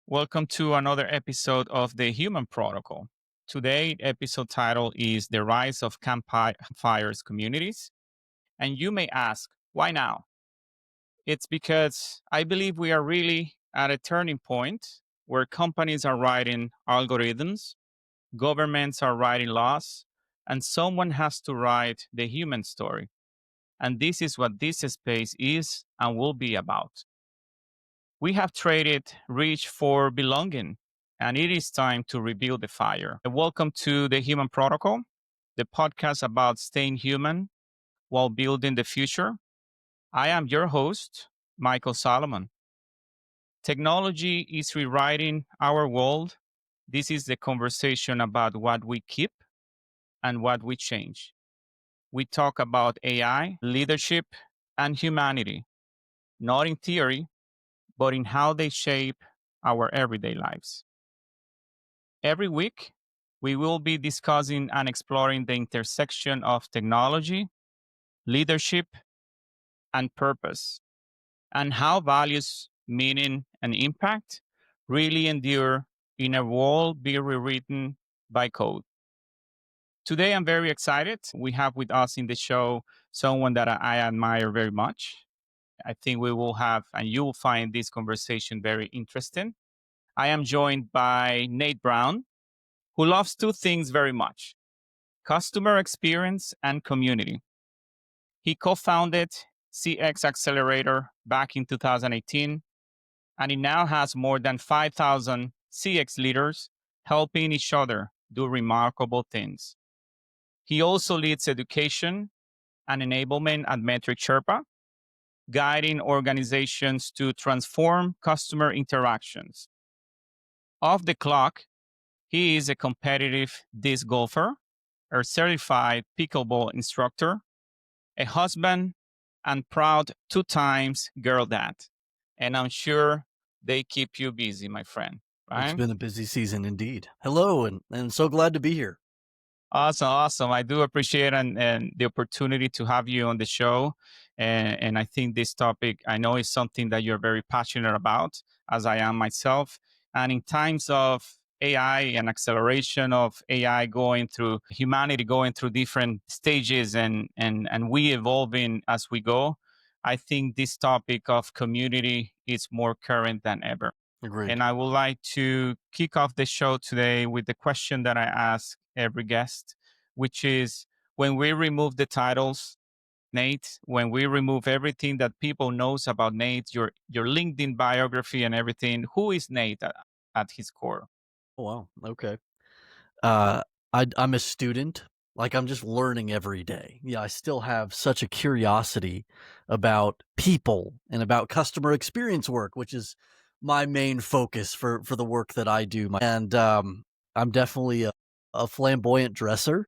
Welcome to another episode of the Human Protocol. Today, episode title is The Rise of Campfire's Communities. And you may ask, why now? It's because I believe we are really at a turning point where companies are writing algorithms, governments are writing laws, and someone has to write the human story. And this is what this space is and will be about. We have traded reach for belonging, and it is time to rebuild the fire. Welcome to the Human Protocol, the podcast about staying human while building the future. I am your host, Michael Solomon. Technology is rewriting our world. This is the conversation about what we keep and what we change. We talk about AI, leadership, and humanity, not in theory, but in how they shape our everyday lives. Every week, we will be discussing and exploring the intersection of technology, leadership, and purpose, and how values, meaning, and impact really endure in a world being rewritten by code. Today, I'm very excited. We have with us in the show someone that I admire very much. I think we will have, and you will find this conversation very interesting. I am joined by Nate Brown, who loves two things very much: customer experience and community. He co founded CX Accelerator back in 2018, and he now has more than 5,000 CX leaders helping each other do remarkable things. He also leads education and enablement at Metric Sherpa, guiding organizations to transform customer interactions. Off the clock, he is a competitive disc golfer, a certified pickleball instructor, a husband, and proud 2 times girl dad. And I'm sure they keep you busy, my friend. It's Right? been a busy season indeed. Hello, and so glad to be here. Awesome, awesome. I do appreciate and the opportunity to have you on the show. And I think this topic, I know, is something that you're very passionate about, as I am myself. And in times of AI and acceleration of AI going through humanity, going through different stages and we evolving as we go, I think this topic of community is more current than ever. Agreed. And I would like to kick off the show today with the question that I ask every guest, which is, when we remove the titles, Nate, when we remove everything that people knows about Nate, your LinkedIn biography and everything, who is Nate at his core? Oh, wow. Okay. Uh, I'm a student. Like, I'm just learning every day. Yeah, I still have such a curiosity about people and about customer experience work, which is my main focus for the work that I do. And I'm definitely a flamboyant dresser.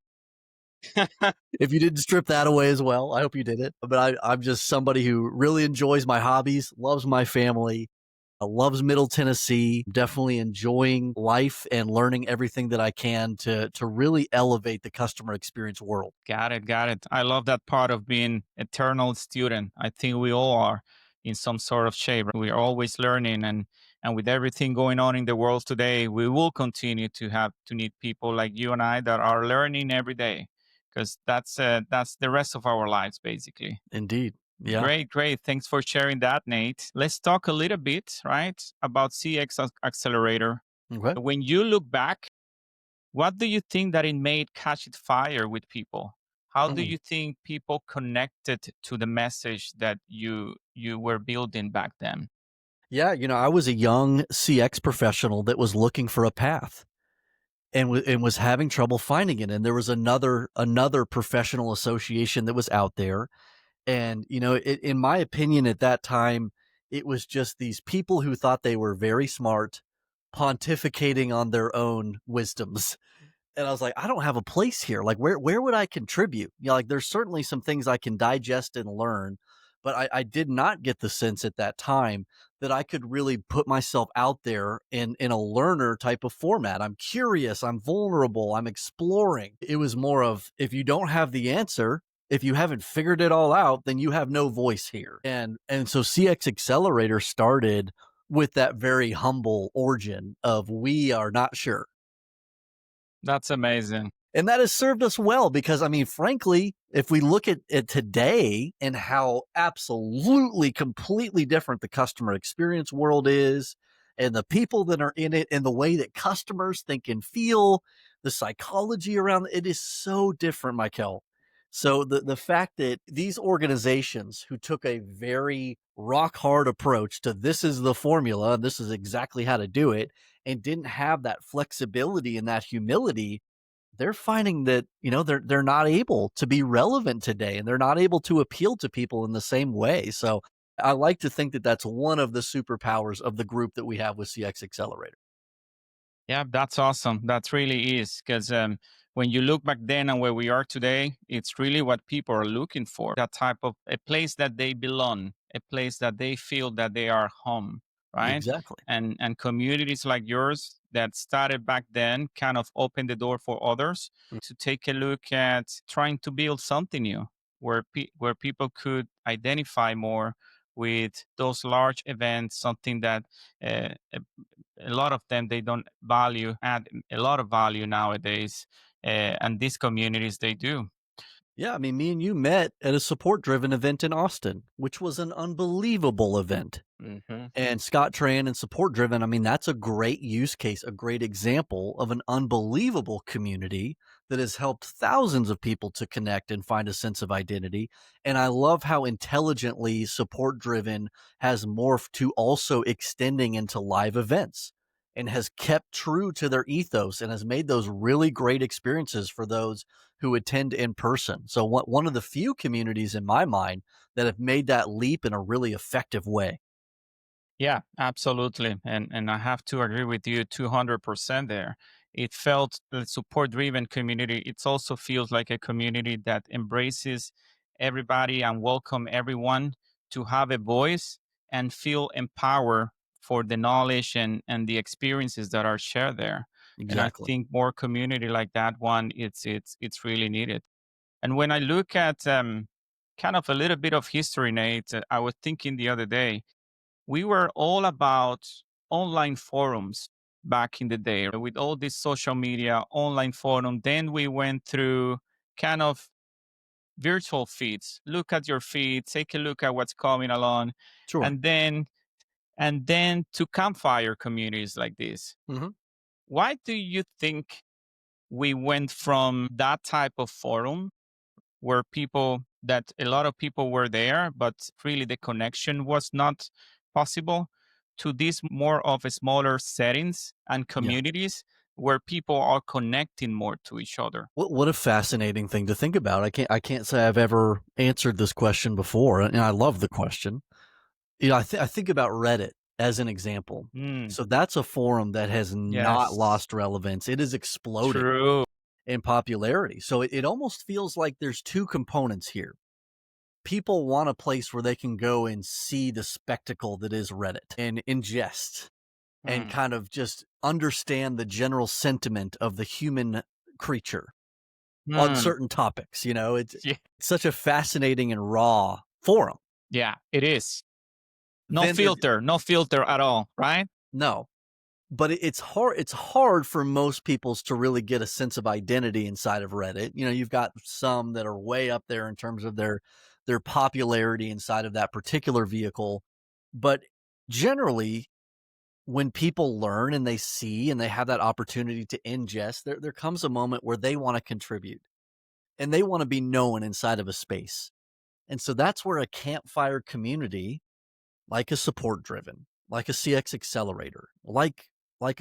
If you didn't strip that away as well, I hope you did it. But I'm just somebody who really enjoys my hobbies, loves my family, loves Middle Tennessee, definitely enjoying life and learning everything that I can to really elevate the customer experience world. Got it, got it. I love that part of being eternal student. I think we all are in some sort of shape. We are always learning, and with everything going on in the world today, we will continue to have to need people like you and I that are learning every day, because that's the rest of our lives basically. Indeed. Yeah. Great, great. Thanks for sharing that, Nate. Let's talk a little bit, right, about CX Accelerator. Okay. When you look back, what do you think that it made catch it fire with people? How do Mm. you think people connected to the message that you were building back then? Yeah. I was a young CX professional that was looking for a path and was having trouble finding it. And there was another professional association that was out there. And, in my opinion, at that time, it was just these people who thought they were very smart, pontificating on their own wisdoms. And I was like, I don't have a place here. Like, where would I contribute? Like, there's certainly some things I can digest and learn, but I did not get the sense at that time that I could really put myself out there in a learner type of format. I'm curious, I'm vulnerable, I'm exploring. It was more of, if you don't have the answer, if you haven't figured it all out, then you have no voice here. And so CX Accelerator started with that very humble origin of "We are not sure." That's amazing. And that has served us well because, I mean, frankly, if we look at today and how absolutely completely different the customer experience world is, and the people that are in it, and the way that customers think and feel, the psychology around it is so different, Michael. So the fact that these organizations who took a very rock hard approach to this is the formula and this is exactly how to do it, and didn't have that flexibility and that humility, they're finding that, they're not able to be relevant today, and they're not able to appeal to people in the same way. So I like to think that that's one of the superpowers of the group that we have with CX Accelerator. Yeah, that's awesome. That really is because when you look back then and where we are today, it's really what people are looking for. That type of a place that they belong, a place that they feel that they are home, right? Exactly. And communities like yours that started back then kind of opened the door for others Mm. to take a look at trying to build something new, where where people could identify more with those large events, something that uh, a lot of them they don't value add a lot of value nowadays, and these communities they do. Yeah, I mean, me and you met at a support driven event in Austin, which was an unbelievable event. Hmm. And Scott Tran and Support Driven, I mean, that's a great use case, a great example of an unbelievable community that has helped thousands of people to connect and find a sense of identity. And I love how intelligently Support Driven has morphed to also extending into live events and has kept true to their ethos and has made those really great experiences for those who attend in person. So, one of the few communities in my mind that have made that leap in a really effective way. Yeah, absolutely. And I have to agree with you 200% there. It felt the support driven community. It also feels like a community that embraces everybody and welcome everyone to have a voice and feel empowered for the knowledge and the experiences that are shared there. And I Exactly. think more community like that one, it's really needed. And when I look at kind of a little bit of history, Nate, I was thinking the other day we were all about online forums back in the day with all this social media online forum. Then we went through kind of virtual feeds. Look at your feed, take a look at what's coming along, Sure. and then to campfire communities like this. Mhm. Why do you think we went from that type of forum where people that a lot of people were there, but really the connection was not possible, to these more of a smaller settings and Yeah. communities where people are connecting more to each other? What a fascinating thing to think about. I can't say I've ever answered this question before, and I love the question. I think about Reddit as an example. Mm, So that's a forum that has not yes, lost relevance. It is exploding true. in popularity. So it almost feels like there's two components here. People want a place where they can go and see the spectacle that is Reddit and ingest and Mm, kind of just understand the general sentiment of the human creature on mm, certain topics. It's yeah, such a fascinating and raw forum. yeah, it is. Then there's No filter at all, right? no, but it's hard for most peoples to really get a sense of identity inside of Reddit. You've got some that are way up there in terms of their popularity inside of that particular vehicle, but generally when people learn and they see and they have that opportunity to ingest, there comes a moment where they want to contribute and they want to be known inside of a space. And so that's where a campfire community, like a support driven, like a CX accelerator,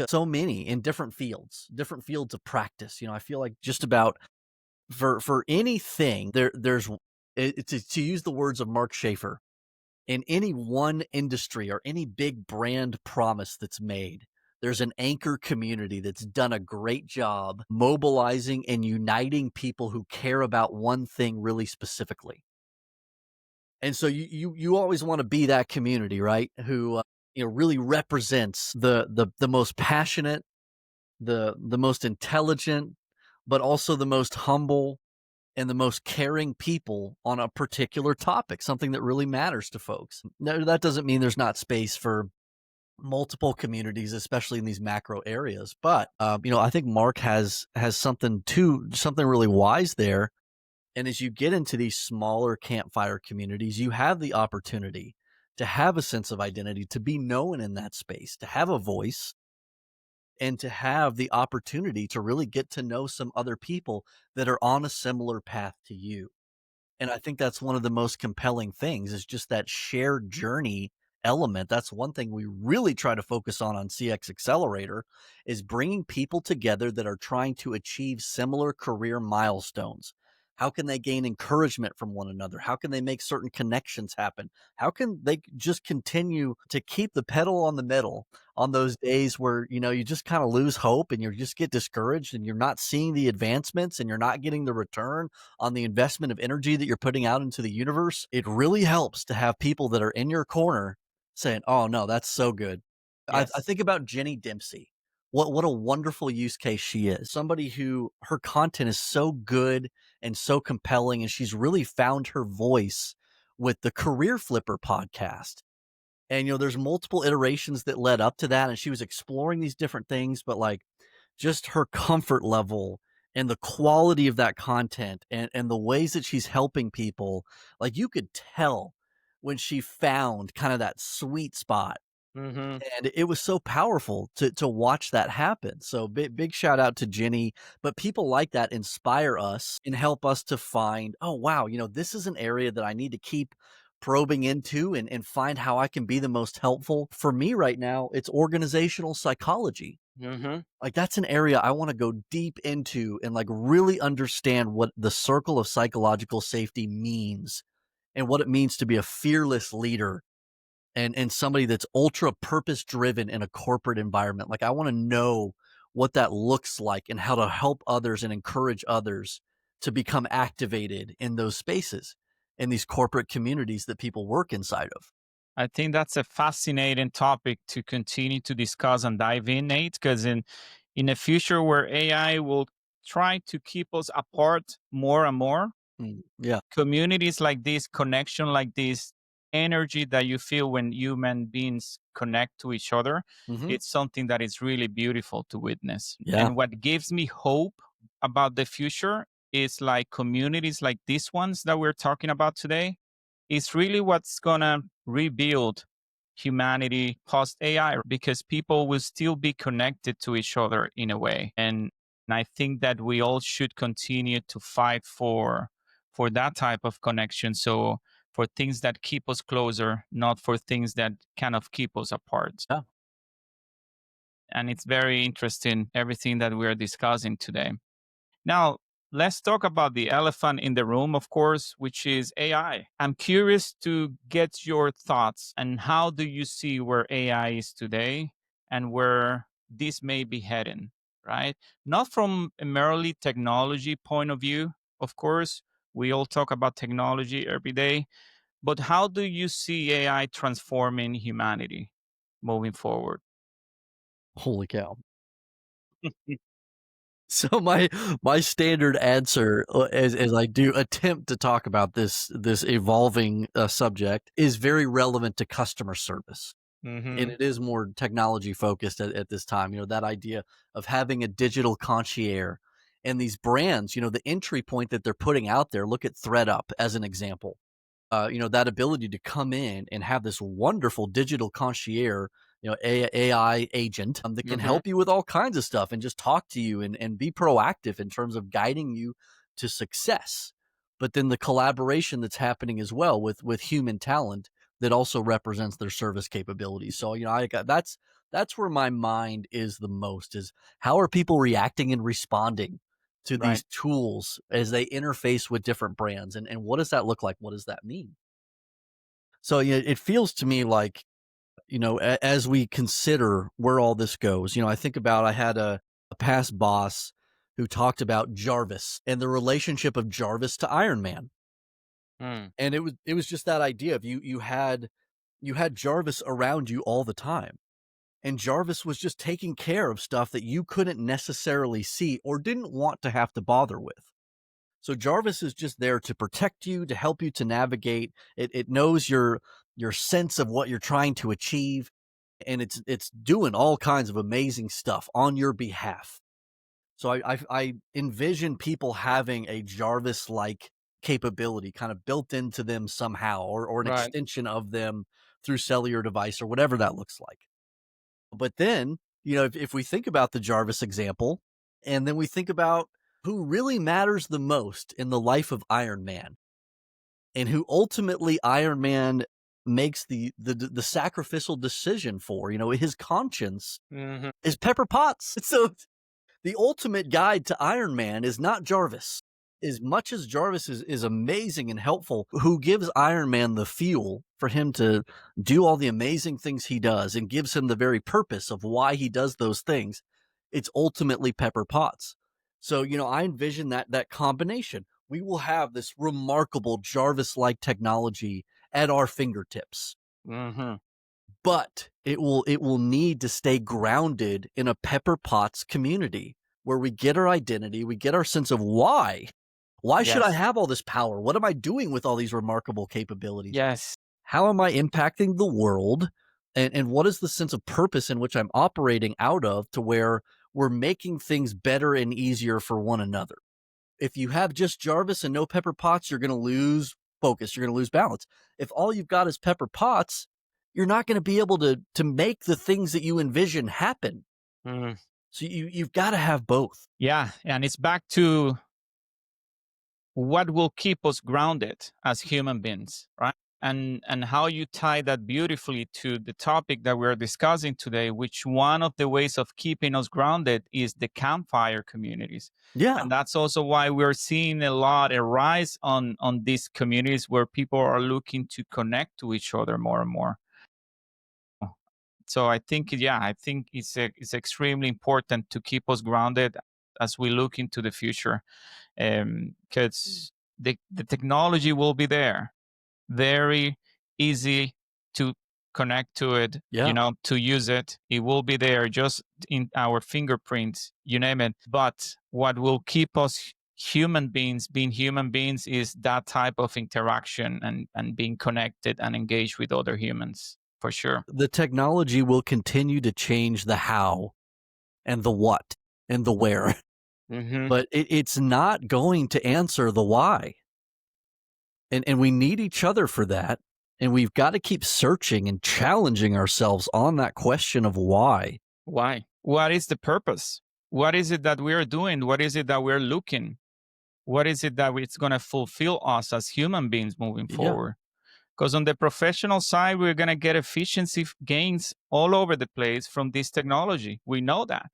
so many in different fields of practice. I feel like just about for anything there's to use the words of Mark Schaefer, in any one industry or any big brand promise that's made, there's an anchor community that's done a great job mobilizing and uniting people who care about one thing really specifically. And so you always want to be that community, right? Who really represents the most passionate, the most intelligent, but also the most humble and the most caring people on a particular topic, something that really matters to folks. No, that doesn't mean there's not space for multiple communities, especially in these macro areas. But I think Mark has something really wise there. And as you get into these smaller campfire communities, you have the opportunity to have a sense of identity, to be known in that space, to have a voice, and to have the opportunity to really get to know some other people that are on a similar path to you. And I think that's one of the most compelling things is just that shared journey element. That's one thing we really try to focus on CX Accelerator is bringing people together that are trying to achieve similar career milestones. How can they gain encouragement from one another? How can they make certain connections happen? How can they just continue to keep the pedal on the metal on those days where, you just kind of lose hope and you just get discouraged and you're not seeing the advancements and you're not getting the return on the investment of energy that you're putting out into the universe? It really helps to have people that are in your corner saying, "Oh no, that's so good." I Yes. think about Jenny Dempsey. What a wonderful use case she is. Somebody who her content is so good and so compelling, and she's really found her voice with the Career Flipper podcast. And there's multiple iterations that led up to that, and she was exploring these different things, but like just her comfort level and the quality of that content and the ways that she's helping people, like you could tell when she found kind of that sweet spot. Hmm. And it was so powerful to watch that happen. So big shout out to Jenny. But people like that inspire us and help us to find, oh wow, this is an area that I need to keep probing into and find how I can be the most helpful. For me right now, it's organizational psychology. Hmm. Like, that's an area I wanna go deep into and, like, really understand what the circle of psychological safety means and what it means to be a fearless leader and somebody that's ultra purpose driven in a corporate environment. Like, I wanna know what that looks like and how to help others and encourage others to become activated in those spaces, in these corporate communities that people work inside of. I think that's a fascinating topic to continue to discuss and dive in, Nate, because in a future where AI will try to keep us apart more and more, Yeah. communities like this, connection like this, energy that you feel when human beings connect to each other, Mhm. it's something that is really beautiful to witness. Yeah. And what gives me hope about the future is like communities like these ones that we're talking about today is really what's gonna rebuild humanity post AI because people will still be connected to each other in a way. And I think that we all should continue to fight for that type of connection. So for things that keep us closer, not for things that kind of keep us apart. Yeah. And it's very interesting everything that we're discussing today. Now, let's talk about the elephant in the room, of course, which is AI. I'm curious to get your thoughts and how do you see where AI is today and where this may be heading, right? Not from a merely technology point of view, of course. We all talk about technology every day, but how do you see AI transforming humanity moving forward? Holy cow. So my standard answer, as I do attempt to talk about this evolving, subject is very relevant to customer service, and Hmm. it is more technology focused at this time, that idea of having a digital concierge and these brands, the entry point that they're putting out there, look at ThreadUp as an example. That ability to come in and have this wonderful digital concierge, AI agent that can Hmm. help you with all kinds of stuff and just talk to you and be proactive in terms of guiding you to success. But then the collaboration that's happening as well with human talent that also represents their service capabilities. So, that's where my mind is the most is how are people reacting and responding to Right. these tools as they interface with different brands and what does that look like? What does that mean? So yeah, it feels to me like, as we consider where all this goes, I think about I had a past boss who talked about Jarvis and the relationship of Jarvis to Iron Man. Mm. And it was just that idea of you had Jarvis around you all the time. And Jarvis was just taking care of stuff that you couldn't necessarily see or didn't want to have to bother with. So Jarvis is just there to protect you, to help you to navigate. It knows your sense of what you're trying to achieve. and it's doing all kinds of amazing stuff on your behalf. So I envision people having a Jarvis like capability kind of built into them somehow, or an Right. extension of them through cellular device or whatever that looks like. But then, if we think about the Jarvis example, and then we think about who really matters the most in the life of Iron Man, and who ultimately Iron Man makes the sacrificial decision for, his conscience Hmm. is Pepper Potts. So the ultimate guide to Iron Man is not Jarvis. As much as Jarvis is amazing and helpful, who gives Iron Man the fuel for him to do all the amazing things he does and gives him the very purpose of why he does those things, it's ultimately Pepper Potts. So, I envision that combination. We will have this remarkable Jarvis-like technology at our fingertips, Hmm. but it will need to stay grounded in a Pepper Potts community where we get our identity, we get our sense of why. Why should I Yes. have all this power? What am I doing with all these remarkable capabilities? Yes. How am I impacting the world? And what is the sense of purpose in which I'm operating out of, to where we're making things better and easier for one another? If you have just Jarvis and no Pepper Potts, you're going to lose focus. You're going to lose balance. If all you've got is Pepper Potts, you're not going to be able to make the things that you envision happen. Mm. So you've got to have both. Yeah. And it's back to what will keep us grounded as human beings, right? And how you tie that beautifully to the topic that we're discussing today, which one of the ways of keeping us grounded is the campfire communities. Yeah, And that's also why we're seeing a rise on these communities where people are looking to connect to each other more and more. So I think, yeah, I think it's extremely important to keep us grounded as we look into the future, because the technology will be there, very easy to connect to it, yeah. to use it. It will be there just in our fingerprints, you name it. But what will keep us human beings being human beings is that type of interaction, and being connected and engaged with other humans, for sure. The technology will continue to change the how and the what and the where, Hmm. but it's not going to answer the why. And we need each other for that. And we've got to keep searching and challenging ourselves on that question of why. Why? What is the purpose? What is it that we're doing? What is it that we're looking? What is it that it's going to fulfill us as human beings moving Yeah. forward? Because on the professional side, we're going to get efficiency gains all over the place from this technology. We know that.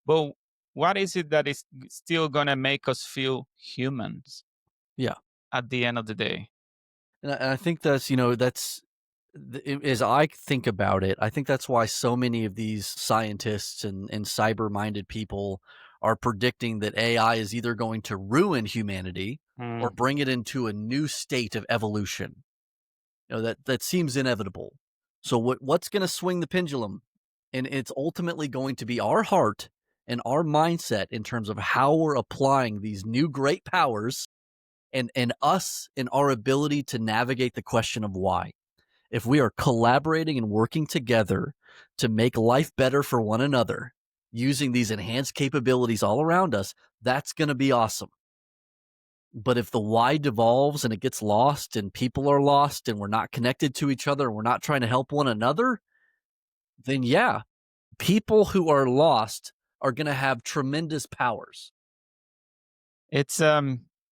But what is it that is still going to make us feel humans Yeah. at the end of the day? And I think as I think about it, I think that's why so many of these scientists and cyber minded people are predicting that AI is either going to ruin humanity or Mm. bring it into a new state of evolution. That seems inevitable. So what's going to swing the pendulum? And it's ultimately going to be our heart and our mindset in terms of how we're applying these new great powers, and us in our ability to navigate the question of why. If we are collaborating and working together to make life better for one another using these enhanced capabilities all around us, that's going to be awesome. But if the why devolves and it gets lost and people are lost and we're not connected to each other and we're not trying to help one another, then yeah, people who are lost are going to have tremendous powers. It's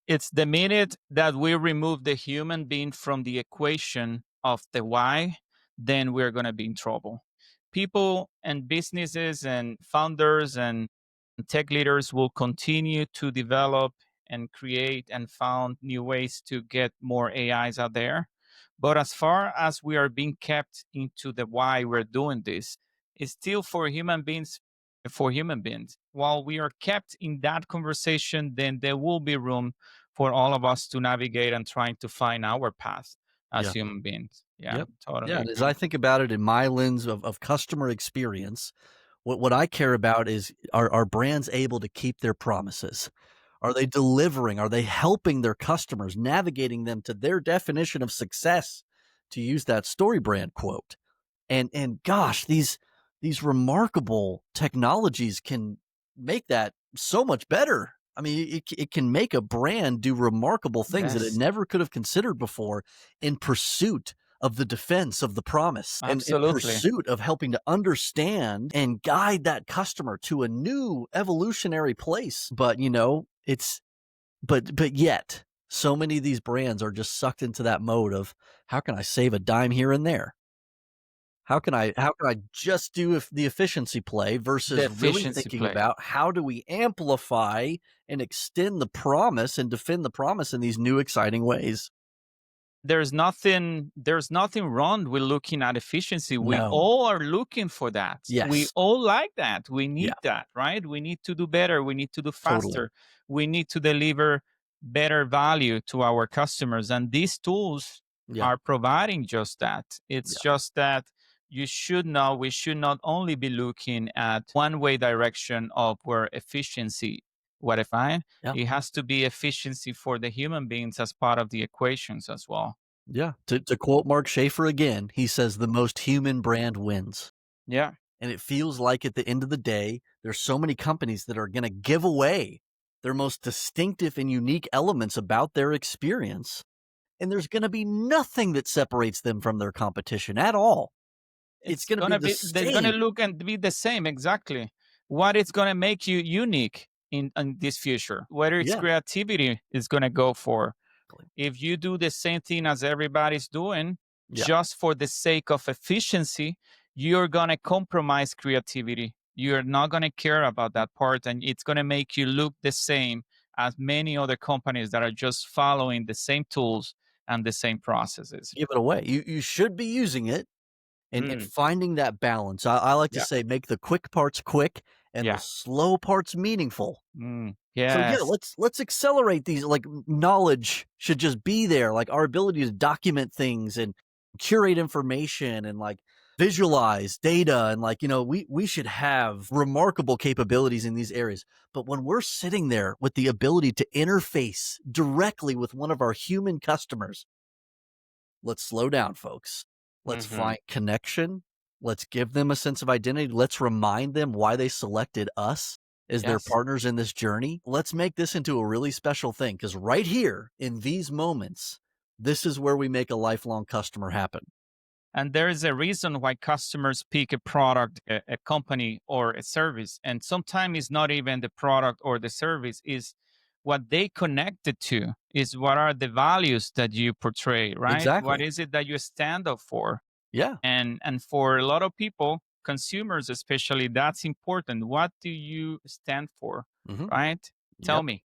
it's the minute that we remove the human being from the equation of the why, then we're going to be in trouble. People and businesses and founders and tech leaders will continue to develop and create and found new ways to get more AIs out there. But as far as we are being kept into the why we're doing this, it's still for human beings. While we are kept in that conversation, then there will be room for all of us to navigate and trying to find our path as Yeah. human beings. Yeah, Yep. totally Yeah. And as I agree. think about it in my lens of customer experience, what I care about is, are brands able to keep their promises? Are they delivering? Are they helping their customers, navigating them to their definition of success, to use that story brand quote? And gosh, these remarkable technologies can make that so much better. I mean, it can make a brand do remarkable things that it Yes, never could have considered before in pursuit of the defense of the promise and in absolutely. pursuit of helping to understand and guide that customer to a new evolutionary place. But, it's but yet so many of these brands are just sucked into that mode of how can I save a dime here and there? How can I just do the efficiency play The versus really efficiency thinking play. about how do we amplify and extend the promise and defend the promise in these new exciting ways? There's nothing wrong with looking at efficiency. We No. all are looking for that. We Yes. all like that. We Yeah, need that, right? We need to do better. We need to do totally. faster. We need to deliver better value to our customers. And these tools Yeah, are providing just that. It's yeah, just that we should not only be looking at one way direction of where efficiency, what I find, yeah, it has to be efficiency for the human beings as part of the equations as well. yeah. To quote Mark Schaefer again, he says, "The most human brand wins." Yeah, And it feels like at the end of the day, there's so many companies that are gonna give away their most distinctive and unique elements about their experience, and there's gonna be nothing that separates them from their competition at all. It's gonna be the they're gonna same. look and be the same exactly. What is gonna make you unique in this future? Whether it's Yeah, creativity is gonna go for. exactly. If you do the same thing as everybody's doing Yeah. just for the sake of efficiency, you're going to compromise creativity. You're not going to care about that part, and it's going to make you look the same as many other companies that are just following the same tools and the same processes. Give it away. You should be using it and Mm, finding that balance. I like to yeah, say make the quick parts quick and the yeah, slow parts meaningful. So yeah, yes, let's accelerate these. Like knowledge should just be there. Like our ability to document things and curate information and like visualize data and like we should have remarkable capabilities in these areas. But when we're sitting there with the ability to interface directly with one of our human customers, let's slow down, folks. Let's hmm find connection. Let's give them a sense of identity. Let's remind them why they selected us as their yes. partners in this journey. Let's make this into a really special thing because right here in these moments, this is where we make a lifelong customer happen. And there is a reason why customers pick a product, a company, or a service. And sometimes it's not even the product or the service, is what they connected to, is what are the values that you portray, right? What Exactly. is it that you stand up for? Yeah. And for a lot of people, consumers especially, that's important. What do you stand for, Hmm. right? Tell Yep. me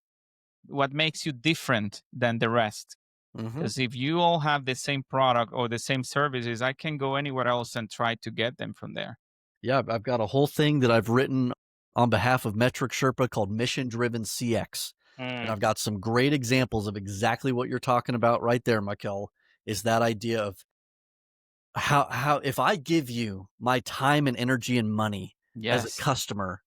what makes you different than the rest. Hmm. Because if you all have the same product or the same services, I can go anywhere else and try to get them from there. Yeah. I've got a whole thing that I've written on behalf of Metric Sherpa called Mission Driven CX. And Mm, I've got some great examples of exactly what you're talking about right there, Michael, is that idea of how if I give you my time and energy and money as a yes, customer,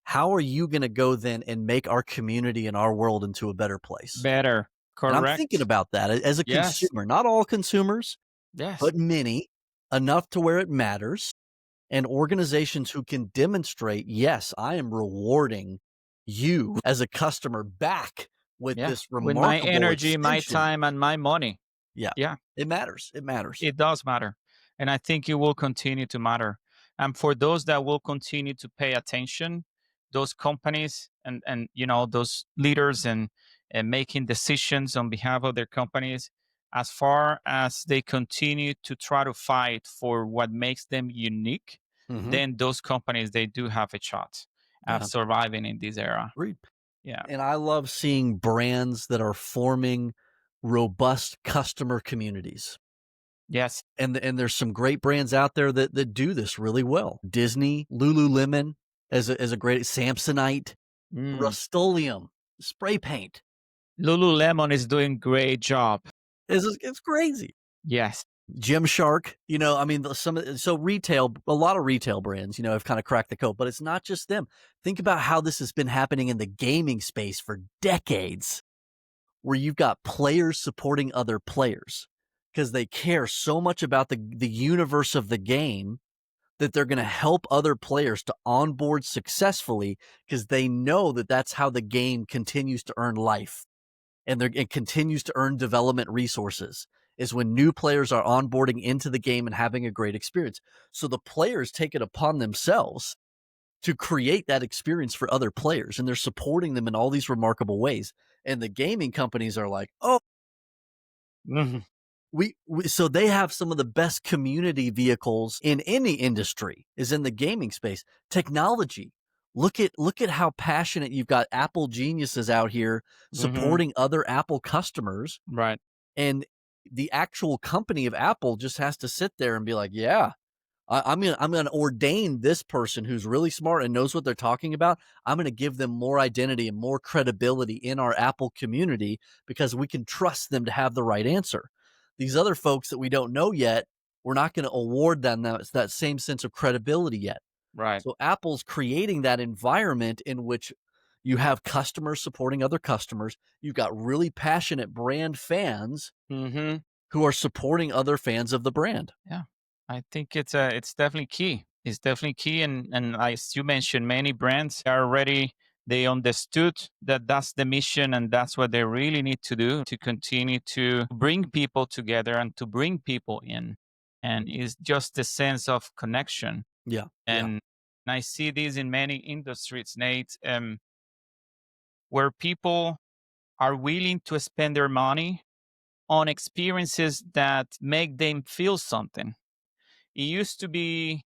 how are you gonna go then and make our community and our world into a better place? better. And I'm thinking Correct. about that as a Yes, consumer, not all consumers, yes. but many, enough to where it matters, and organizations who can demonstrate, "Yes, I am rewarding you as a customer back with Yeah. this With my remarkable energy, my extension." time, and my money. Yeah, Yeah. it matters, it matters. It does matter. And I think it will continue to matter. And for those that will continue to pay attention, those companies and those leaders and making decisions on behalf of their companies, as far as they continue to try to fight for what makes them unique, Mhm. then those companies they do have a shot at Yeah, surviving in this era. agreed. Yeah. And I love seeing brands that are forming robust customer communities. Yes. And there's some great brands out there that do this really well. Disney, Lululemon as a great Samsonite, Mm. Rust-Oleum, spray paint. Lululemon is doing great job. It's crazy. Yes. Gymshark, I mean, so retail, a lot of retail brands, have kind of cracked the code, but it's not just them. Think about how this has been happening in the gaming space for decades, where you've got players supporting other players. because they care so much about the universe of the game that they're going to help other players to onboard successfully because they know that that's how the game continues to earn life and it continues to earn development resources is when new players are onboarding into the game and having a great experience. So the players take it upon themselves to create that experience for other players and they're supporting them in all these remarkable ways. And the gaming companies are like, oh, Mhm. we so they have some of the best community vehicles in any industry is in the gaming space. Technology. Look at how passionate you've got Apple geniuses out here Mhm. supporting other Apple customers, Right. and the actual company of Apple just has to sit there and be like, "Yeah, I'm gonna ordain this person who's really smart and knows what they're talking about. I'm gonna give them more identity and more credibility in our Apple community because we can trust them to have the right answer. These other folks that we don't know yet, we're not gonna award them that same sense of credibility yet." Right. So Apple's creating that environment in which you have customers supporting other customers. You've got really passionate brand fans Mhm. who are supporting other fans of the brand. Yeah, I think it's definitely key. It's definitely key, and as you mentioned, many brands are already they understood that that's the mission and that's what they really need to do to continue to bring people together and to bring people in, and it's just the sense of connection. Yeah, yeah. And I see this in many industries, Nate, where people are willing to spend their money on experiences that make them feel something. It used to be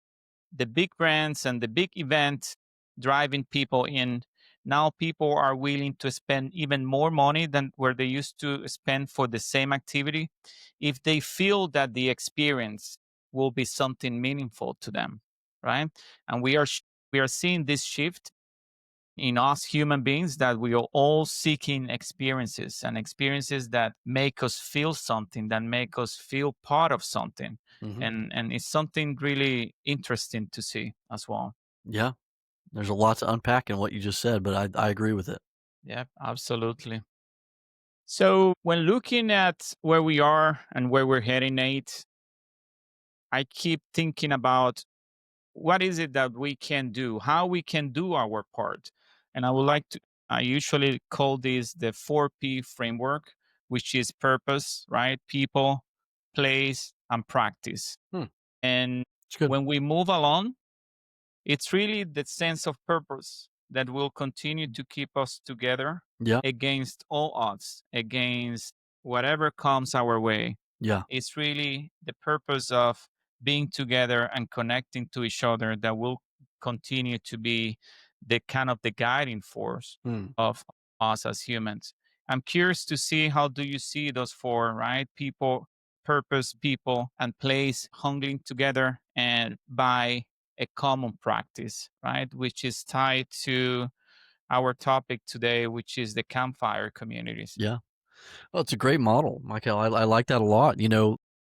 the big brands and the big event driving people in. Now people are willing to spend even more money than where they used to spend for the same activity if they feel that the experience will be something meaningful to them, right? And we are seeing this shift in us human beings that we are all seeking experiences and experiences that make us feel something, that make us feel part of something. Mhm. And it's something really interesting to see as well. Yeah. There's a lot to unpack in what you just said, but I agree with it. Yeah, absolutely. So when looking at where we are and where we're heading, Nate, I keep thinking about what is it that we can do, how we can do our part. And I would like to, I usually call this the 4P framework, which is purpose, right? People, place, and practice. Hmm, And it's good. when we move along, it's really the sense of purpose that will continue to keep us together Yeah, against all odds, against whatever comes our way. yeah. It's really the purpose of being together and connecting to each other that will continue to be the kind of the guiding force Mm, of us as humans. I'm curious to see how do you see those four, right? People, purpose, people, and place hanging together and by a common practice, right? Which is tied to our topic today, which is the campfire communities. yeah. Well, it's a great model, Michael. I like that a lot.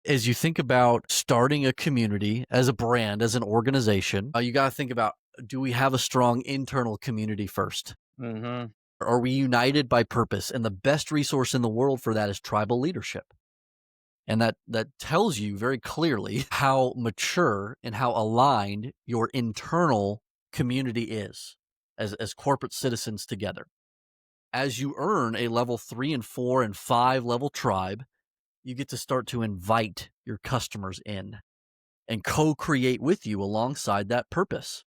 As you think about starting a community as a brand, as an organization, you got to think about, do we have a strong internal community first? Hmm. Are we united by purpose? And the best resource in the world for that is tribal leadership. And that tells you very clearly how mature and how aligned your internal community is as corporate citizens together. As you earn a level 3 and 4 and 5 level tribe, you get to start to invite your customers in and co-create with you alongside that purpose.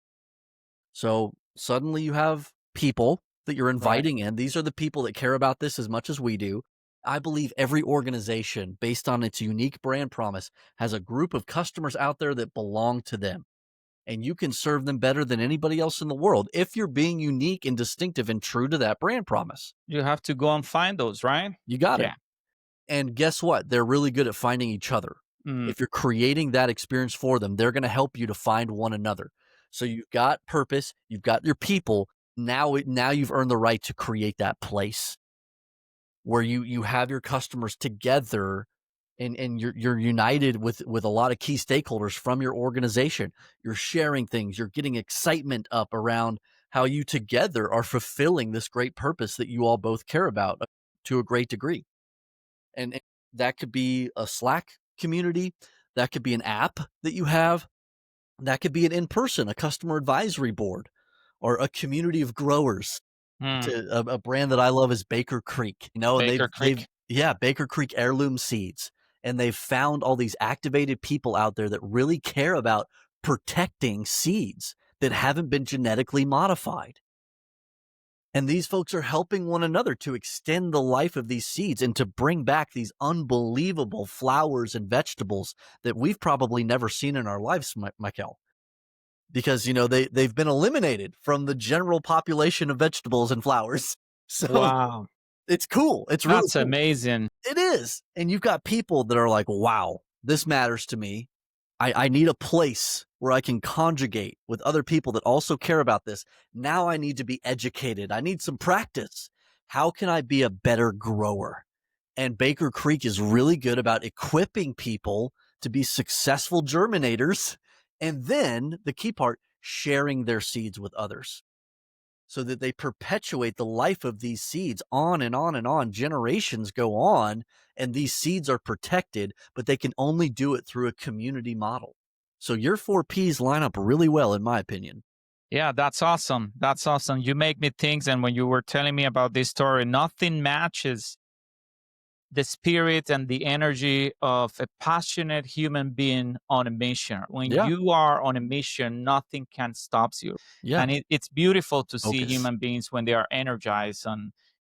So suddenly you have people that you're Right. inviting in. These are the people that care about this as much as we do. I believe every organization, based on its unique brand promise, has a group of customers out there that belong to them. And you can serve them better than anybody else in the world if you're being unique and distinctive and true to that brand promise. You have to go and find those, right? You got it. Yeah. And guess what? They're really good at finding each other. Mm, If you're creating that experience for them, they're going to help you to find one another. So you've got purpose, you've got your people. Now you've earned the right to create that place where you have your customers together and you're united with a lot of key stakeholders from your organization. You're sharing things, you're getting excitement up around how you together are fulfilling this great purpose that you all both care about to a great degree. And That could be a Slack community, that could be an app that you have, that could be an in-person, a customer advisory board, or a community of growers. Mm, To a brand that I love is Baker Creek, and Baker they've Creek. yeah, Baker Creek heirloom seeds, and they've found all these activated people out there that really care about protecting seeds that haven't been genetically modified. And these folks are helping one another to extend the life of these seeds and to bring back these unbelievable flowers and vegetables that we've probably never seen in our lives, Michael, because they've been eliminated from the general population of vegetables and flowers. So Wow. it's cool. It's really That's cool. amazing. It is. And you've got people that are like, wow, this matters to me. I need a place where I can conjugate with other people that also care about this. Now I need to be educated. I need some practice. How can I be a better grower? And Baker Creek is really good about equipping people to be successful germinators. And then the key part, sharing their seeds with others so that they perpetuate the life of these seeds on and on and on. Generations go on, and these seeds are protected, but they can only do it through a community model. So your 4Ps line up really well, in my opinion. Yeah, that's awesome. That's awesome. You make me think. And when you were telling me about this story, nothing matches the spirit and the energy of a passionate human being on a mission. When Yeah. you are on a mission, nothing can stop you. Yeah. And it's beautiful to see Focus. human beings when they are energized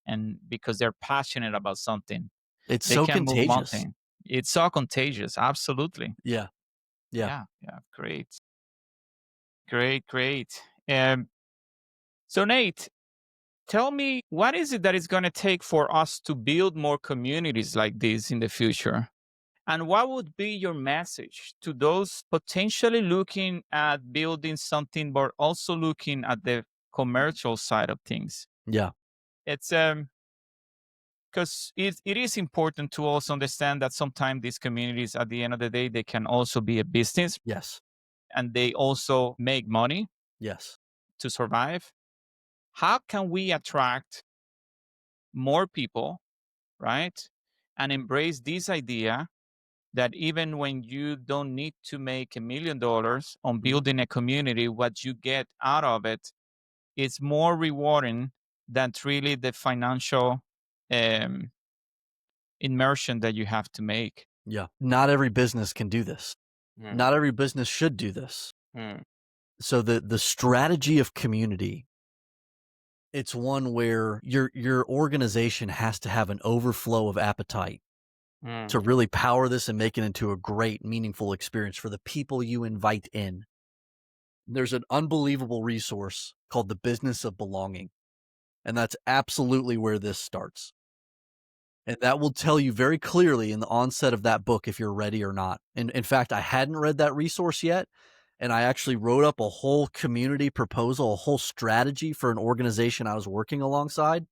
and because they're passionate about something. It's They so can move contagious. mountain. It's so contagious. Absolutely. Yeah. Yeah. Yeah. Yeah. Great. Great. Great. Um, so Nate, tell me what is it that is going to take for us to build more communities like this in the future? And what would be your message to those potentially looking at building something, but also looking at the commercial side of things? Yeah. It's because it is important to also understand that sometimes these communities, at the end of the day, they can also be a business Yes. and they also make money Yes. to survive. How can we attract more people, right? And embrace this idea that even when you don't need to make $1 million on Mhm. building a community, what you get out of it is more rewarding than really the financial um, immersion that you have to make. Yeah. Not every business can do this. Mm, Not every business should do this. mm, So the strategy of community, it's one where your organization has to have an overflow of appetite mm, to really power this and make it into a great, meaningful experience for the people you invite in. There's an unbelievable resource called The Business of Belonging, and that's absolutely where this starts. And that will tell you very clearly in the onset of that book if you're ready or not. And in fact, I hadn't read that resource yet, and I actually wrote up a whole community proposal, a whole strategy for an organization I was working alongside,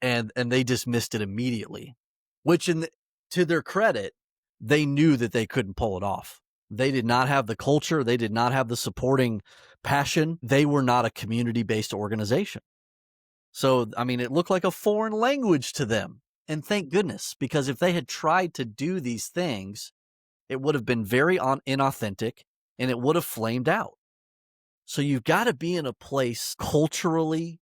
and they dismissed it immediately. Which to their credit, they knew that they couldn't pull it off. They did not have the culture, they did not have the supporting passion. They were not a community-based organization. So, I mean, it looked like a foreign language to them. And thank goodness, because if they had tried to do these things, it would have been very inauthentic and it would have flamed out. So you've got to be in a place culturally,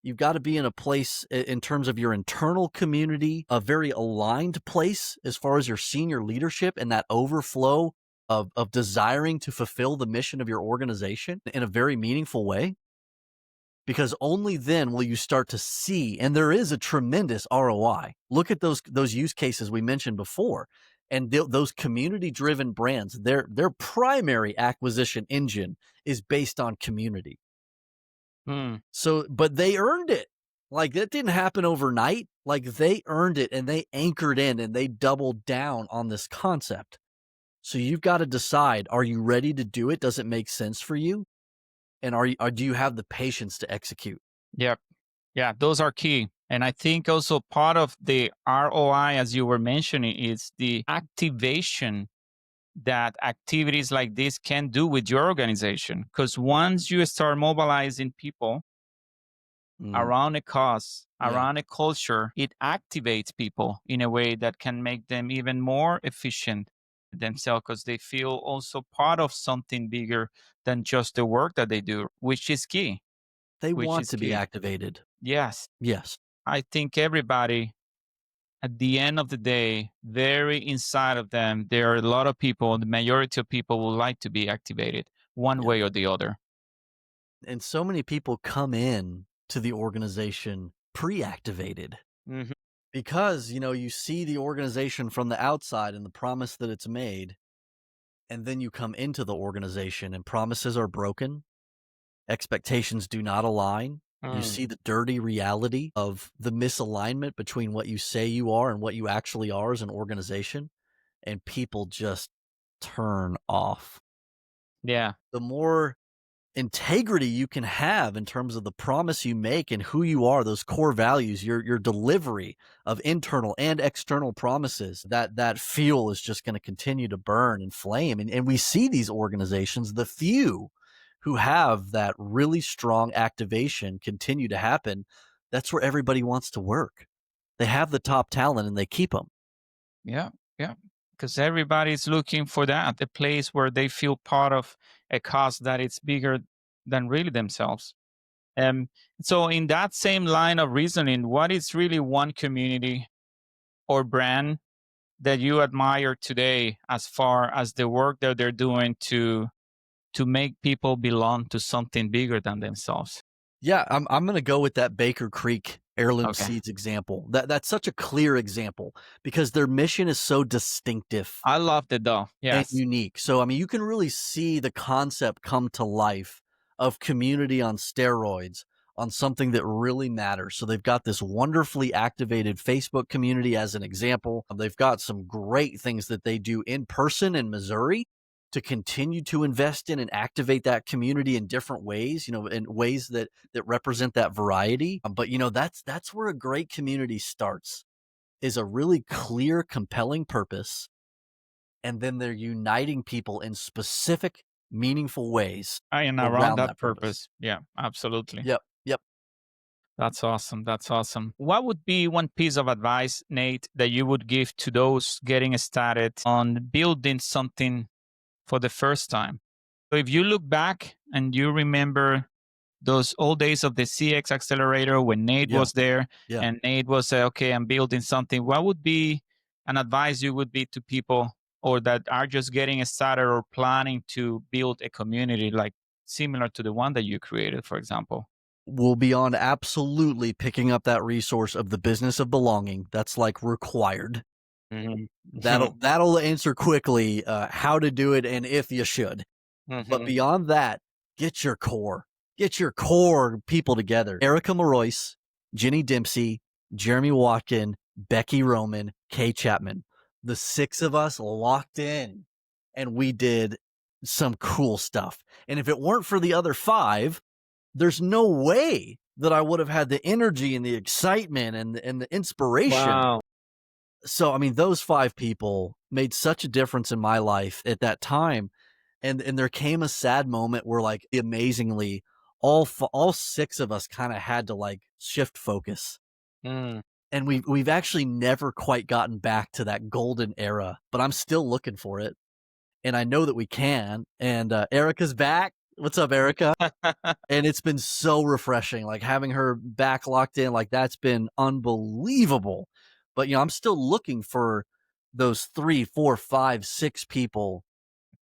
you've got to be in a place in terms of your internal community, a very aligned place as far as your senior leadership and that overflow of desiring to fulfill the mission of your organization in a very meaningful way. Because only then will you start to see, and there is a tremendous ROI. Look at those use cases we mentioned before, and those community-driven brands. Their primary acquisition engine is based on community. mm. So, but they earned it. Like that didn't happen overnight. Like they earned it, and they anchored in, and they doubled down on this concept. So you've got to decide: are you ready to do it? Does it make sense for you? And do you have the patience to execute? Yep. Yeah, those are key. And I think also part of the ROI, as you were mentioning, is the activation that activities like this can do with your organization. Because once you start mobilizing people Mm, around a cause, yeah, around a culture, it activates people in a way that can make them even more efficient themselves because they feel also part of something bigger than just the work that they do, which is key. they Which want is to be key. activated. Yes, Yes, I think everybody at the end of the day, very inside of them, there are a lot of people, the majority of people would like to be activated one yeah. way or the other. And so many people come in to the organization pre-activated Mhm. because, you see the organization from the outside and the promise that it's made, and then you come into the organization and promises are broken, expectations do not align. You Mm. see the dirty reality of the misalignment between what you say you are and what you actually are as an organization, and people just turn off. Yeah, The more integrity you can have in terms of the promise you make and who you are, those core values, your delivery of internal and external promises, that fuel is just going to continue to burn and flame. And we see these organizations, the few who have that really strong activation continue to happen. That's where everybody wants to work. They have the top talent and they keep them. yeah, yeah. Because everybody's looking for that, a place where they feel part of a cause that it's bigger than really themselves. Um, so, in that same line of reasoning, what is really one community or brand that you admire today as far as the work that they're doing to make people belong to something bigger than themselves? Yeah, I'm gonna go with that Baker Creek heirloom Okay. seeds example. That's such a clear example because their mission is so distinctive I loved it though. and Yes. unique. So I mean, you can really see the concept come to life of community on steroids on something that really matters. So they've got this wonderfully activated Facebook community as an example. They've got some great things that they do in person in Missouri to continue to invest in and activate that community in different ways, in ways that represent that variety. But that's where a great community starts is a really clear, compelling purpose, and then they're uniting people in specific, meaningful ways And around around that that purpose. purpose. Yeah, absolutely. Yep, yep. That's awesome. That's awesome. What would be one piece of advice, Nate, that you would give to those getting started on building something for the first time? So if you look back and you remember those old days of the CX accelerator when Nate Yeah, was there yeah. and Nate was okay, I'm building something. What would be an advice you would be to people or that are just getting started or planning to build a community like similar to the one that you created, for example? We'll be on absolutely picking up that resource of the business of belonging. That's like required. Mhm. That'll answer quickly how to do it and if you should. But Mhm. beyond that, get your core. Get your core people together. Erica Moroyce, Jenny Dempsey, Jeremy Watkin, Becky Roman, Kay Chapman. The six of us locked in and we did some cool stuff. And if it weren't for the other five, there's no way that I would have had the energy and the excitement and the inspiration. Wow. So, I mean, those five people made such a difference in my life at that time. And there came a sad moment where, like, amazingly, all six of us kind of had to like shift focus, Mm. and we've actually never quite gotten back to that golden era. But I'm still looking for it, and I know that we can. And Erica's back. What's up, Erica? And it's been so refreshing, like having her back locked in. Like that's been unbelievable. But I'm still looking for those three, four, five, six people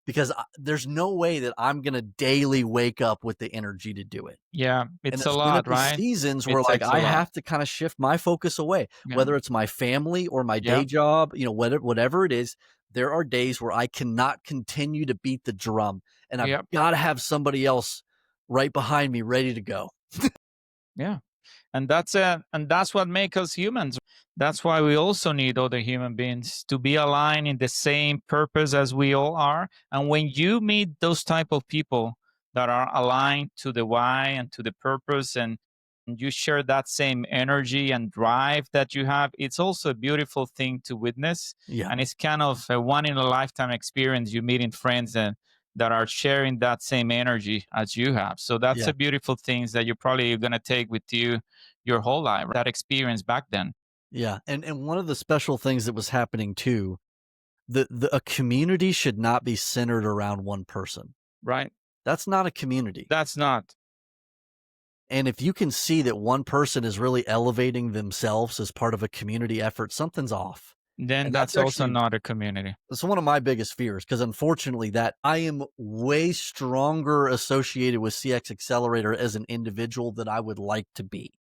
because there's no way that I'm gonna daily wake up with the energy to do it. Yeah, And it's a there's gonna lot, be right? seasons It where, like, takes a I lot. have to kinda shift my focus away, Yeah. whether it's my family or my day Yeah. job, whatever it is. There are days where I cannot continue to beat the drum, and I've Yep. gotta have somebody else right behind me ready to go. Yeah. And that's what makes us humans. That's why we also need other human beings to be aligned in the same purpose as we all are. And when you meet those type of people that are aligned to the why and to the purpose, and you share that same energy and drive that you have, it's also a beautiful thing to witness. Yeah. And it's kind of a one in a lifetime experience. You meeting friends that are sharing that same energy as you have. So that's Yeah. a beautiful things that you're probably going to take with you your whole life. That experience back then, Yeah, and one of the special things that was happening too, the a community should not be centered around one person. right? That's not a community. That's not. And if you can see that one person is really elevating themselves as part of a community effort, something's off. Then And that's that's also actually not a community. that's one of my biggest fears because unfortunately that I am way stronger associated with CX Accelerator as an individual than I would like to be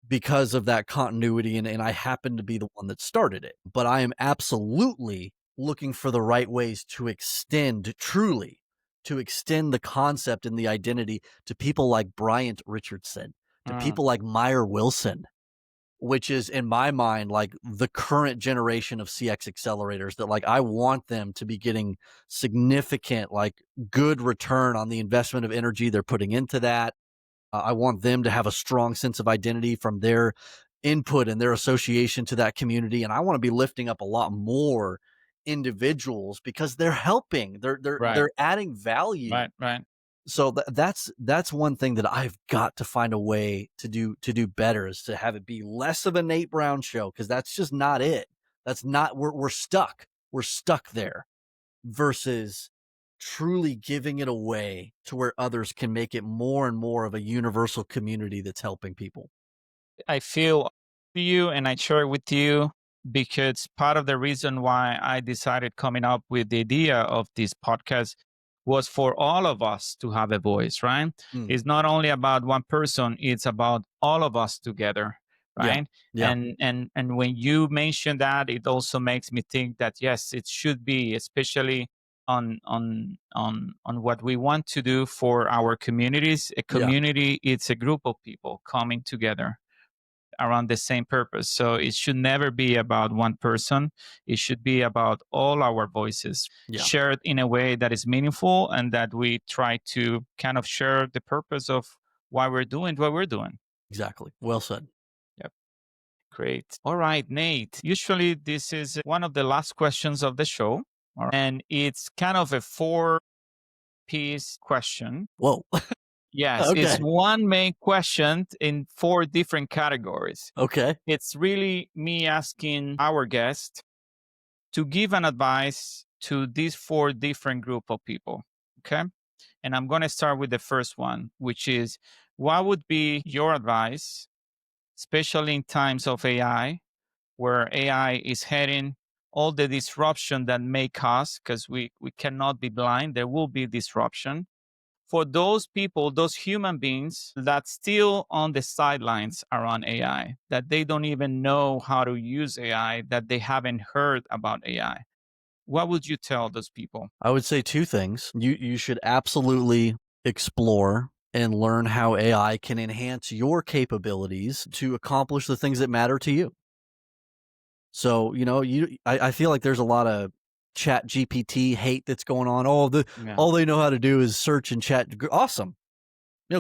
because of that continuity and I happen to be the one that started it. But I am absolutely looking for the right ways to extend truly to extend the concept and the identity to people like Bryant Richardson, to Mm, people like Meyer Wilson, which is in my mind like the current generation of CX accelerators that like I want them to be getting significant like good return on the investment of energy they're putting into that. I want them to have a strong sense of identity from their input and their association to that community. And I want to be lifting up a lot more individuals because they're helping. They're right, they're adding value. right, right. So that's one thing that I've got to find a way to do better is to have it be less of a Nate Brown show because that's just not it. That's not we're stuck. We're stuck there versus truly giving it away to where others can make it more and more of a universal community that's helping people. I feel you and I share it with you because part of the reason why I decided coming up with the idea of this podcast was for all of us to have a voice, right? Mm, It's not only about one person, it's about all of us together, yeah, right? yeah, And when you mention that, it also makes me think that yes, it should be, especially on what we want to do for our communities. A yeah, community, it's a group of people coming together around the same purpose. So it should never be about one person. It should be about all our voices yeah, shared in a way that is meaningful and that we try to kind of share the purpose of why we're doing what we're doing. exactly. Well said. Yep. Great. All right, Nate. Usually this is one of the last questions of the show. All right. And it's kind of a four-piece question. Whoa. Yes, it's Okay. one main question in four different categories. Okay. It's really me asking our guest to give an advice to these four different group of people. Okay. And I'm going to start with the first one, which is what would be your advice, especially in times of AI, where AI is heading all the disruption that may cause, because we cannot be blind, there will be disruption for those people, those human beings that still on the sidelines around AI, that they don't even know how to use AI, that they haven't heard about AI. What would you tell those people? I would say two things. You should absolutely explore and learn how AI can enhance your capabilities to accomplish the things that matter to you. So, I feel like there's a lot of chat GPT hate that's going on. Yeah. All they know how to do is search and chat. Awesome.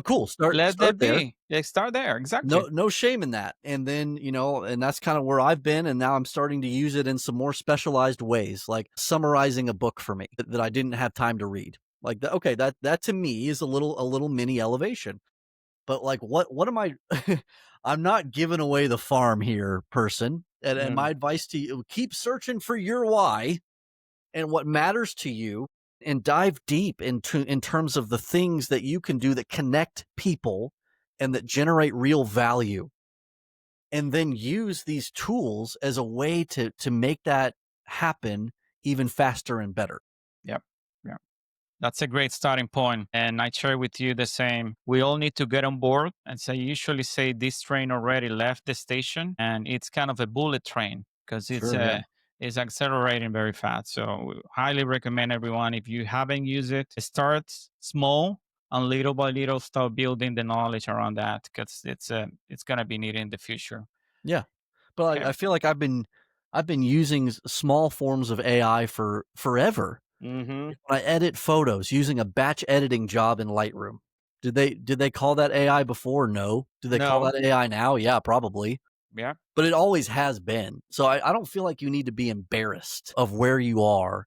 Cool. Start Let start that there. be. Yeah, start there. Exactly. No shame in that. And then, and that's kind of where I've been. And now I'm starting to use it in some more specialized ways, like summarizing a book for me that I didn't have time to read. Like okay, that to me is a little mini elevation. But like what am I I'm not giving away the farm here, person. And Mm, my advice to you, keep searching for your why and what matters to you and dive deep in terms of the things that you can do that connect people and that generate real value and then use these tools as a way to make that happen even faster and better. yep. Yeah. That's a great starting point. And I share with you the same. We all need to get on board. And so I usually say this train already left the station and it's kind of a bullet train because Sure, yeah. it's accelerating very fast. So we highly recommend everyone, if you haven't used it, start small and little by little start building the knowledge around that because it's gonna be needed in the future. Yeah. But Okay. I feel like I've been using small forms of AI for forever. Mm-hmm. When I edit photos using a batch editing job in Lightroom. Did they call that AI before? No. Do they call No. that AI now? Yeah, probably. Yeah. But it always has been. So I don't feel like you need to be embarrassed of where you are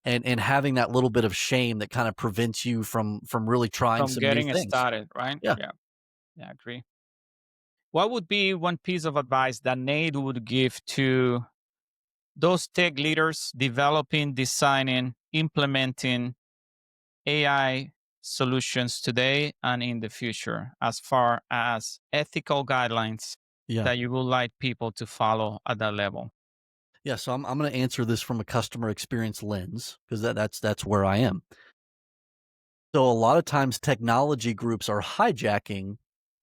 and having that little bit of shame that kind of prevents you from really trying From some new getting it things. started, right? Yeah. Yeah, yeah, I agree. What would be one piece of advice that Nate would give to those tech leaders developing, designing, implementing AI solutions today and in the future, as far as ethical guidelines Yeah. that you would like people to follow at that level? Yeah, so I'm going to answer this from a customer experience lens because that's where I am. So a lot of times technology groups are hijacking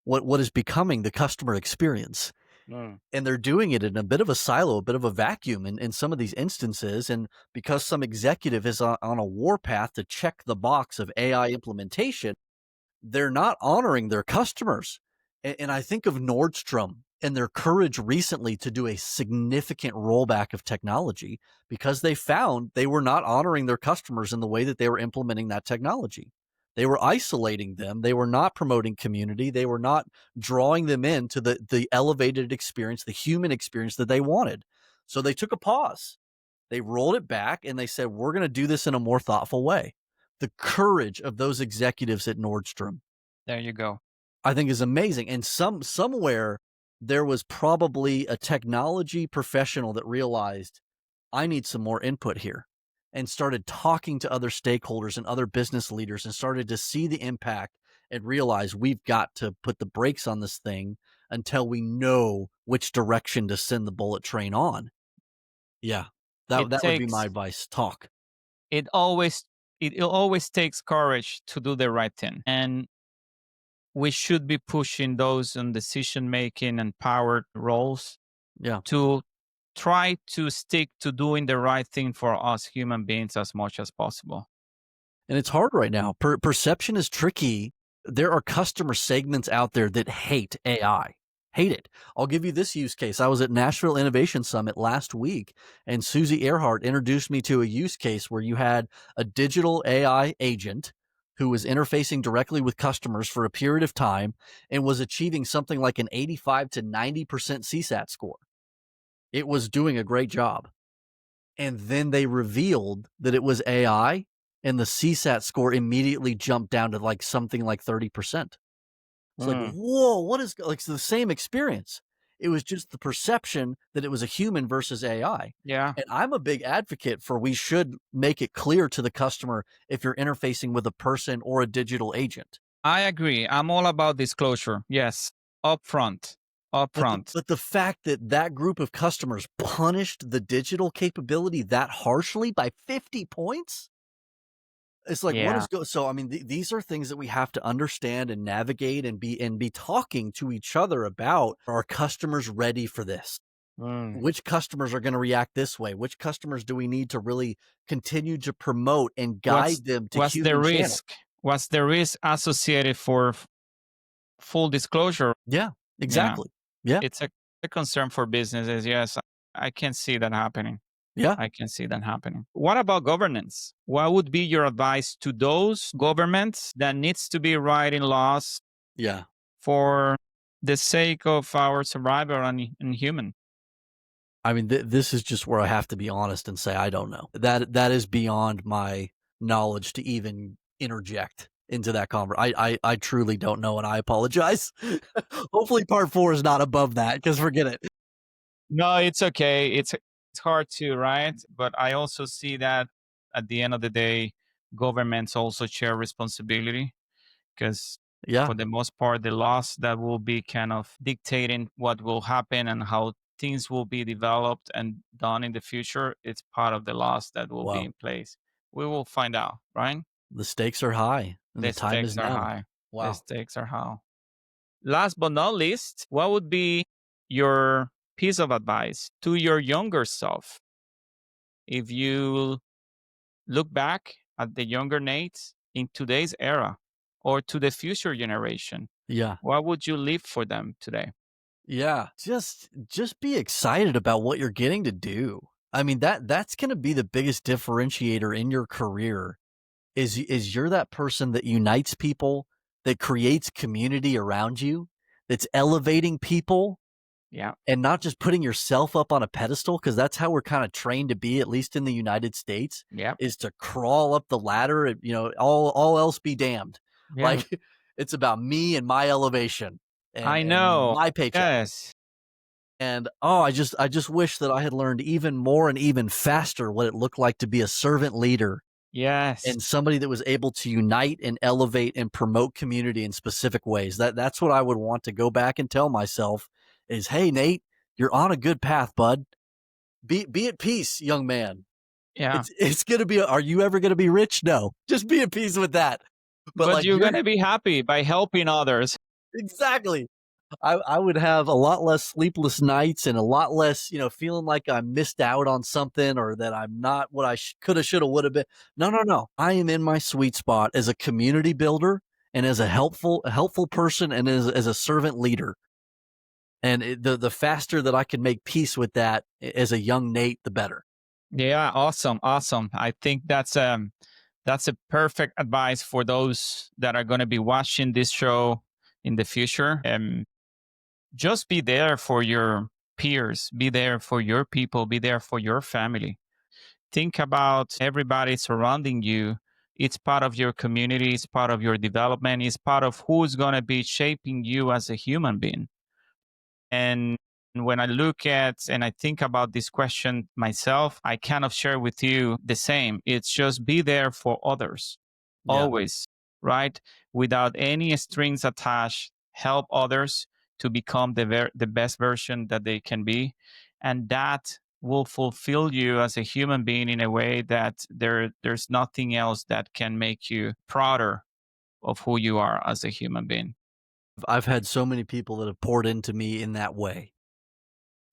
what is becoming the customer experience. Mm. And they're doing it in a bit of a silo, a bit of a vacuum in some of these instances. And because some executive is on a warpath to check the box of AI implementation, they're not honoring their customers. And I think of Nordstrom and their courage recently to do a significant rollback of technology because they found they were not honoring their customers in the way that they were implementing that technology. They were isolating them. They were not promoting community. They were not drawing them into the elevated experience, the human experience that they wanted. So they took a pause. They rolled it back and they said, we're going to do this in a more thoughtful way. The courage of those executives at Nordstrom, There you go. I think, is amazing. And somewhere there was probably a technology professional that realized I need some more input here and started talking to other stakeholders and other business leaders and started to see the impact and realize we've got to put the brakes on this thing until we know which direction to send the bullet train on. Yeah. That It that would be my takes advice. Talk. it always it always takes courage to do the right thing. And we should be pushing those in decision making and power roles Yeah. to try to stick to doing the right thing for us human beings as much as possible. And it's hard right now. Perception is tricky. There are customer segments out there that hate AI. Hate it. I'll give you this use case. I was at Nashville Innovation Summit last week, and Susie Earhart introduced me to a use case where you had a digital AI agent who was interfacing directly with customers for a period of time and was achieving something like an 85 to 90% CSAT score. It was doing a great job. And then they revealed that it was AI, and the CSAT score immediately jumped down to like something like 30%. It's like, Mm, whoa, what is like it's the same experience? It was just the perception that it was a human versus AI. yeah, And I'm a big advocate for we should make it clear to the customer if you're interfacing with a person or a digital agent. I agree. I'm all about disclosure. Yes, upfront, But the upfront. but the fact that that group of customers punished the digital capability that harshly by 50 points. It's like, what Yeah. is so, I mean, these are things that we have to understand and navigate and be talking to each other about. Are customers ready for this? Mm. Which customers are gonna react this way? Which customers do we need to really continue to promote and What's guide them to what's the human channel? risk? What's the risk associated for full disclosure? Yeah, Yeah, exactly. Yeah, it's a concern for businesses. Yes, I can see that happening. yeah, I can see that happening. What about governance? What would be your advice to those governments that needs to be writing laws yeah. for the sake of our survival and human? I mean, this is just where I have to be honest and say I don't know. That is beyond my knowledge to even interject into that conversation. I truly don't know, and I apologize. Hopefully, part 4 is not above that because forget it. No, it's okay. It's hard to, right? But I also see that at the end of the day, governments also share responsibility because Yeah. for the most part, the laws that will be kind of dictating what will happen and how things will be developed and done in the future, it's part of the laws that will be Wow. in place. We will find out, right? The stakes are high, and the The time is stakes are now. high. The Wow. stakes are high. Last but not least, what would be your piece of advice to your younger self if you look back at the younger Nate in today's era or to the future generation? Yeah. What would you leave for them today? Yeah. Just be excited about what you're getting to do. I mean, that's gonna be the biggest differentiator in your career is you're that person that unites people, that creates community around you, that's elevating people. Yeah. and not just putting yourself up on a pedestal, because that's how we're kind of trained to be, at least in the United States, Yeah. is to crawl up the ladder and, all else be damned. Yeah. Like, it's about me and my elevation I and know. my paycheck. Yes. And, oh, I just wish that I had learned even more and even faster what it looked like to be a servant leader Yes. and somebody that was able to unite and elevate and promote community in specific ways. That's what I would want to go back and tell myself is, "Hey, Nate, you're on a good path, bud. Be at peace, young man. Yeah. It's gonna be. Are you ever gonna be rich? No. Just be at peace with that. But But like you're you're gonna be happy by helping others. exactly. I would have a lot less sleepless nights and a lot less, feeling like I missed out on something or that I'm not what I coulda, shoulda, woulda been. No, no, no. I am in my sweet spot as a community builder and as a helpful person and as a servant leader. And the faster that I can make peace with that as a young Nate, the better. Yeah, awesome, awesome. I think that's a perfect advice for those that are going to be watching this show in the future. Just be there for your peers, be there for your people, be there for your family. Think about everybody surrounding you. It's part of your community, it's part of your development, it's part of who's going to be shaping you as a human being. And when I look at and I think about this question myself, I kind of share with you the same. It's just be there for others, Yeah. always, right? Without any strings attached, help others to become the best version that they can be. And that will fulfill you as a human being in a way that there's nothing else that can make you prouder of who you are as a human being. I've had so many people that have poured into me in that way.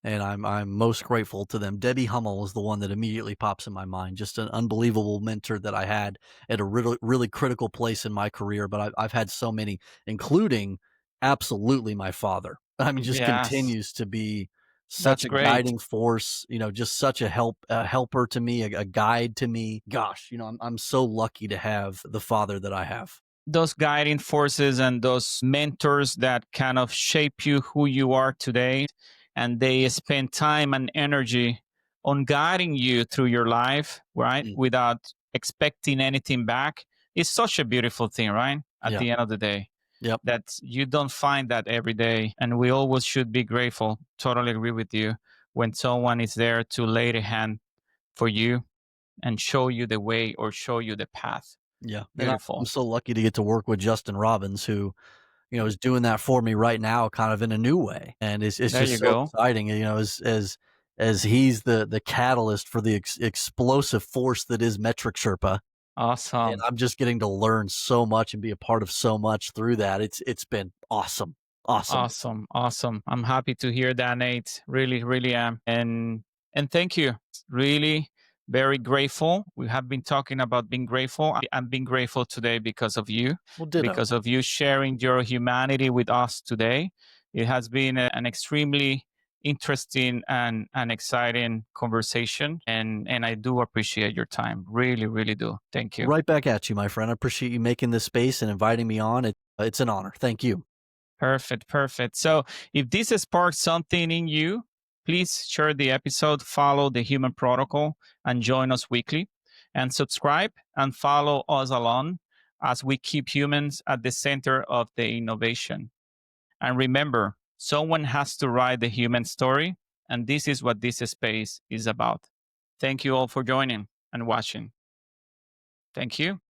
And I'm most grateful to them. Debbie Hummel is the one that immediately pops in my mind. Just an unbelievable mentor that I had at a really really critical place in my career. But I've had so many, including absolutely my father. I mean, just Yes, continues to be such that's a great. guiding force. Just such a helper to me, a guide to me. Gosh, I'm so lucky to have the father that I have. Those guiding forces and those mentors that kind of shape you who you are today, and they spend time and energy on guiding you through your life, right, Mm, without expecting anything back, is such a beautiful thing, right, at yeah. the end of the day, Yep. that you don't find that every day, and we always should be grateful. Totally agree with you. When someone is there to lay the hand for you and show you the way or show you the path. Yeah. And I'm Beautiful. so lucky to get to work with Justin Robbins, who is doing that for me right now kind of in a new way, and it's There you just so go. exciting, as he's the catalyst for the explosive force that is Metric Sherpa, and Awesome. I'm just getting to learn so much and be a part of so much through that. It's been awesome. Awesome. Awesome. Awesome. I'm happy to hear that, Nate. Really, really am. And thank you. Really very grateful. We have been talking about being grateful. I'm being grateful today because of you, Well, ditto. because of you sharing your humanity with us today. It has been an extremely interesting and exciting conversation. And I do appreciate your time. Really, really do. Thank you. Right back at you, my friend. I appreciate you making this space and inviting me on. It's an honor. Thank you. Perfect, perfect. So if this sparks something in you, please share the episode, follow the Human Protocol, and join us weekly. And subscribe and follow us along as we keep humans at the center of the innovation. And remember, someone has to write the human story, and this is what this space is about. Thank you all for joining and watching. Thank you.